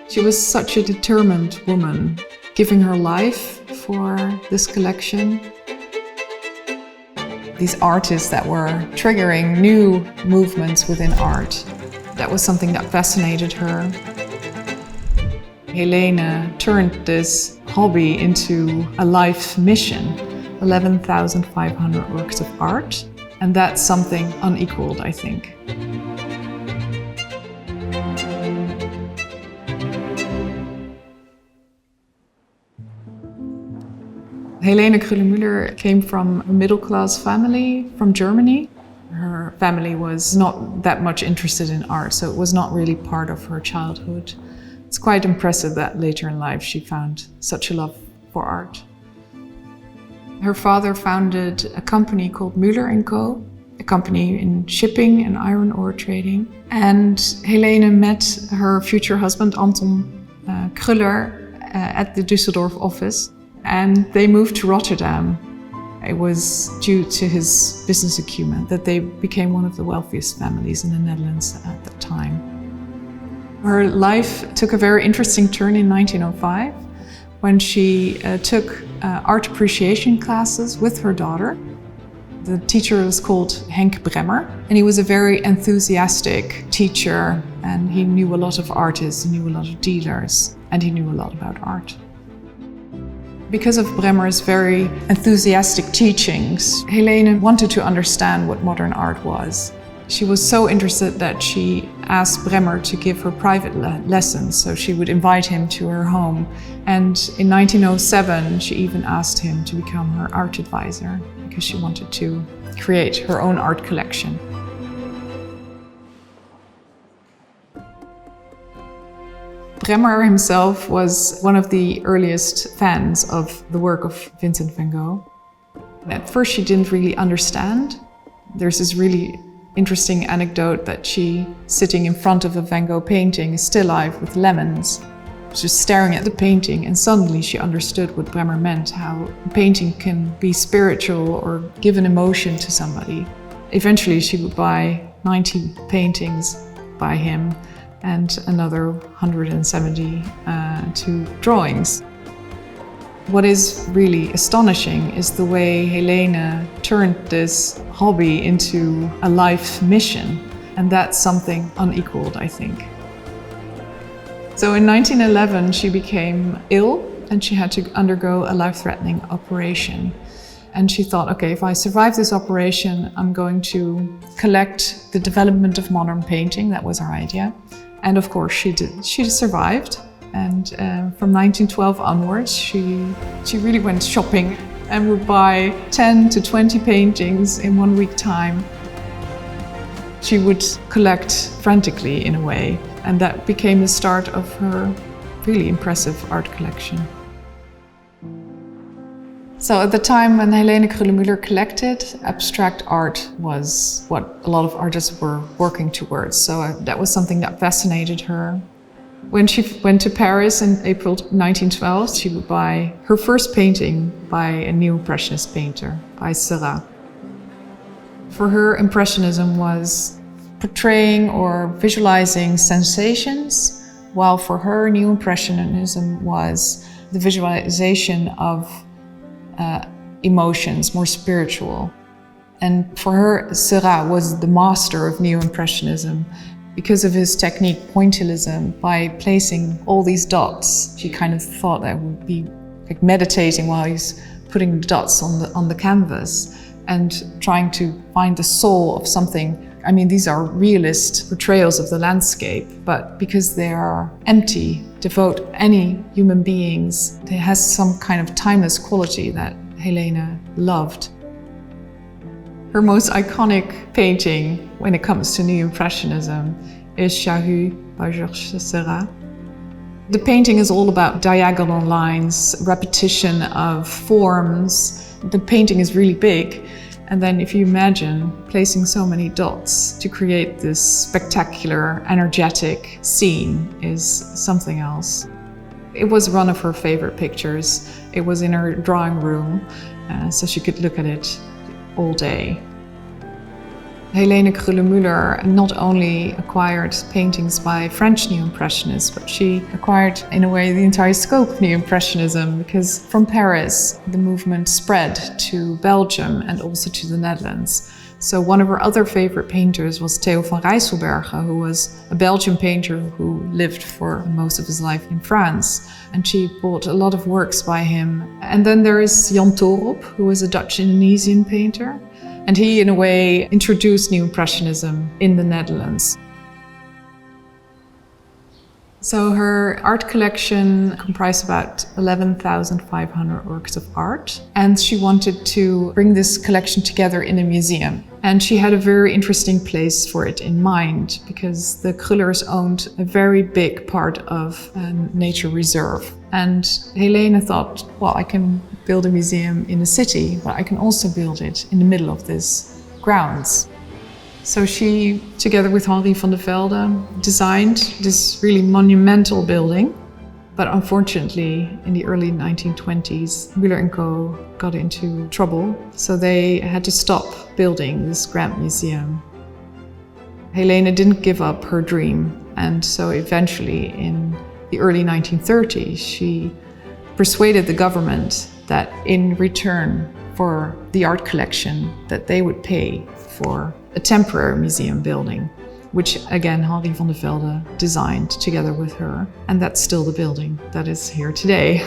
She was such a determined woman, giving her life for this collection. These artists that were triggering new movements within art, that was something that fascinated her. Helene turned this hobby into a life mission, 11,500 works of art, and that's something unequaled, I think. Helene Kröller-Müller came from a middle-class family from Germany. Her family was not that much interested in art, so it was not really part of her childhood. It's quite impressive that later in life she found such a love for art. Her father founded a company called Müller & Co., a company in shipping and iron ore trading. And Helene met her future husband, Anton Kröller, at the Düsseldorf office. And they moved to Rotterdam. It was due to his business acumen that they became one of the wealthiest families in the Netherlands at that time. Her life took a very interesting turn in 1905 when she took art appreciation classes with her daughter. The teacher was called Henk Bremmer, and he was a very enthusiastic teacher, and he knew a lot of artists, he knew a lot of dealers, and he knew a lot about art. Because of Bremmer's very enthusiastic teachings, Helene wanted to understand what modern art was. She was so interested that she asked Bremmer to give her private lessons, so she would invite him to her home. And in 1907, she even asked him to become her art advisor because she wanted to create her own art collection. Bremmer himself was one of the earliest fans of the work of Vincent van Gogh. At first she didn't really understand. There's this really interesting anecdote that she, sitting in front of a Van Gogh painting, a still life with lemons, just staring at the painting, and suddenly she understood what Bremmer meant, how a painting can be spiritual or give an emotion to somebody. Eventually she would buy 90 paintings by him and another 172 drawings. What is really astonishing is the way Helene turned this hobby into a life mission, and that's something unequaled, I think. So in 1911 she became ill and she had to undergo a life-threatening operation. And she thought, okay, if I survive this operation, I'm going to collect the development of modern painting. That was her idea. And of course she did. She survived. And from 1912 onwards, she really went shopping and would buy 10 to 20 paintings in 1 week time. She would collect frantically in a way, and that became the start of her really impressive art collection. So at the time when Helene Kröller-Müller collected, abstract art was what a lot of artists were working towards. So that was something that fascinated her. When she went to Paris in April 1912, she would buy her first painting by a Neo-Impressionist painter, by Seurat. For her, Impressionism was portraying or visualizing sensations, while for her, Neo-Impressionism was the visualization of emotions, more spiritual. And for her, Seurat was the master of Neo-Impressionism. Because of his technique, pointillism, by placing all these dots, she kind of thought that would be like meditating while he's putting the dots on the canvas and trying to find the soul of something. I mean, these are realist portrayals of the landscape, but because they are empty, devote any human beings, it has some kind of timeless quality that Helene loved. Her most iconic painting when it comes to Neo-Impressionism is Charrue by Georges Seurat. The painting is all about diagonal lines, repetition of forms. The painting is really big, and then if you imagine placing so many dots to create this spectacular, energetic scene is something else. It was one of her favorite pictures. It was in her drawing room, so she could look at it all day. Helene Kröller-Müller not only acquired paintings by French Neo-Impressionists, but she acquired, in a way, the entire scope of Neo-Impressionism, because from Paris, the movement spread to Belgium and also to the Netherlands. So one of her other favorite painters was Theo van Rijsselberghe, who was a Belgian painter who lived for most of his life in France. And she bought a lot of works by him. And then there is Jan Toorop, who was a Dutch-Indonesian painter. And he, in a way, introduced Neo-Impressionism in the Netherlands. So her art collection comprised about 11,500 works of art. And she wanted to bring this collection together in a museum. And she had a very interesting place for it in mind, because the Kröllers owned a very big part of a nature reserve. And Helene thought, well, I can build a museum in a city, but I can also build it in the middle of this grounds. So she, together with Henri van der Velde, designed this really monumental building. But unfortunately, in the early 1920s, Müller & Co. got into trouble, so they had to stop building this grand museum. Helene didn't give up her dream, and so eventually, in the early 1930s, she persuaded the government that in return for the art collection, that they would pay for a temporary museum building, which again Henri van der Velde designed together with her. And that's still the building that is here today.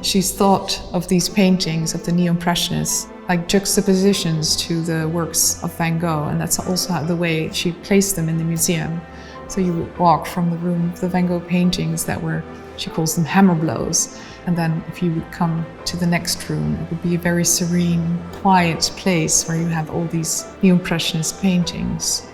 She's thought of these paintings of the Neo-Impressionists like juxtapositions to the works of Van Gogh, and that's also the way she placed them in the museum. So you would walk from the room of the Van Gogh paintings that were, she calls them hammer blows, and then if you would come to the next room, it would be a very serene, quiet place where you have all these Neo-Impressionist paintings.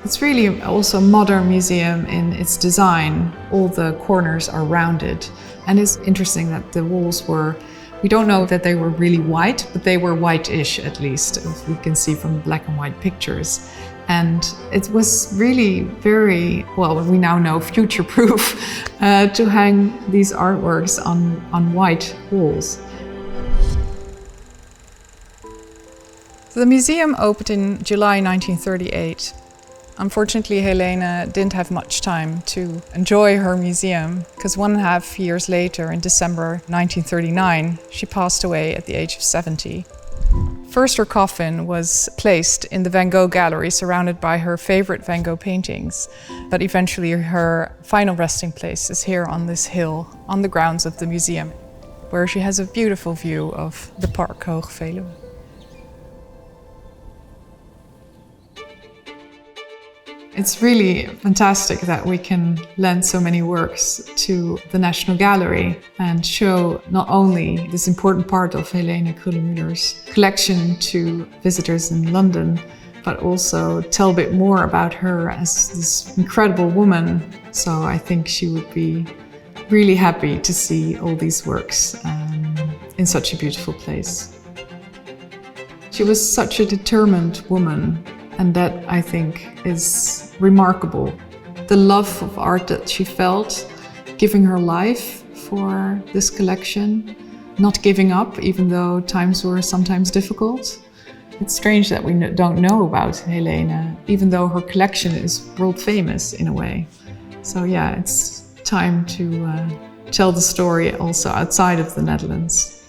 It's really also a modern museum in its design. All the corners are rounded, and it's interesting that the walls were, we don't know that they were really white, but they were whitish at least, as we can see from the black and white pictures. And it was really very, well, we now know, future-proof to hang these artworks on white walls. So the museum opened in July 1938. Unfortunately, Helene didn't have much time to enjoy her museum, because 1.5 years later, in December 1939, she passed away at the age of 70. First, her coffin was placed in the Van Gogh gallery, surrounded by her favorite Van Gogh paintings. But eventually her final resting place is here on this hill, on the grounds of the museum, where she has a beautiful view of the park Hoog. It's really fantastic that we can lend so many works to the National Gallery and show not only this important part of Helene Kröller-Müller's collection to visitors in London, but also tell a bit more about her as this incredible woman. So I think she would be really happy to see all these works in such a beautiful place. She was such a determined woman. And that, I think, is remarkable. The love of art that she felt, giving her life for this collection, not giving up, even though times were sometimes difficult. It's strange that we don't know about Helene, even though her collection is world famous in a way. So yeah, it's time to tell the story also outside of the Netherlands.